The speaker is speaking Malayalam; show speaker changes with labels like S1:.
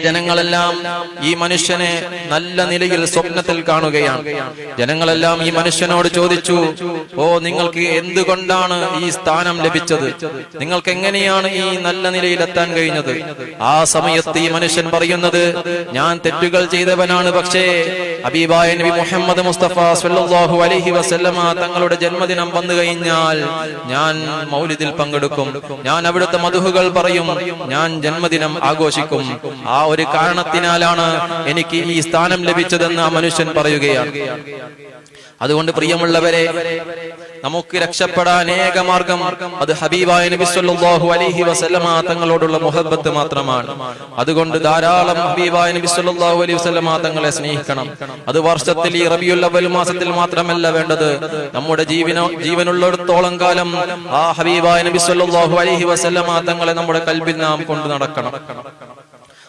S1: ജനങ്ങളെല്ലാം ഈ മനുഷ്യനെ നല്ല നിലയിൽ സ്വപ്നത്തിൽ കാണുകയാണ്. ജനങ്ങളെല്ലാം ഈ മനുഷ്യനോട് ചോദിച്ചു, ഓ, നിങ്ങൾക്ക് എന്തുകൊണ്ടാണ് ഈ സ്ഥാനം ലഭിച്ചത്? നിങ്ങൾക്ക് എങ്ങനെയാണ് ഈ നല്ല നിലയിലെത്താൻ കഴിഞ്ഞത്? ആ സമയത്ത് ഈ മനുഷ്യൻ പറയുന്നത്, ഞാൻ തെറ്റുകൾ ചെയ്തവനാണ്, പക്ഷേ ഹബീബായ നബി മുഹമ്മദ് മുസ്തഫ സ്വല്ലല്ലാഹു അലൈഹി വസല്ലമ തങ്ങളുടെ ജന്മദിനം വന്നു കഴിഞ്ഞാൽ ഞാൻ മൗലിദിൽ പങ്കെടുക്കും, ഞാൻ അവിടുത്തെ മദ്ഹുകൾ പറയും, ഞാൻ ജന്മദിനം ആഘോഷിക്കും. ആ ഒരു കാരണത്തിനാലാണ് എനിക്ക് ഈ സ്ഥാനം ലഭിച്ചതെന്ന് ആ മനുഷ്യൻ പറയുകയാണ്. അതുകൊണ്ട് പ്രിയമുള്ളവരെ, നമുക്ക് രക്ഷപ്പെടാൻ ഏക മാർഗം അത് ഹബീബായ നബി സല്ലല്ലാഹു അലൈഹി വസല്ലമ തങ്ങളോടുള്ള മുഹബ്ബത്ത് മാത്രമാണ്. അതുകൊണ്ട് ധാരാളം ഹബീബായ നബി സല്ലല്ലാഹു അലൈഹി വസല്ലമ തങ്ങളെ സ്നേഹിക്കണം. അത് വർഷത്തിൽ ഈ റബീഉൽ അവ്വൽ മാസത്തിൽ മാത്രമല്ല വേണ്ടത്, നമ്മുടെ ജീവനുള്ളിടത്തോളം കാലം ആ ഹബീബായ നബി സല്ലല്ലാഹു അലൈഹി വസല്ലമ തങ്ങളെ നമ്മുടെ കൽബിൽ നാം കൊണ്ടു നടക്കണം.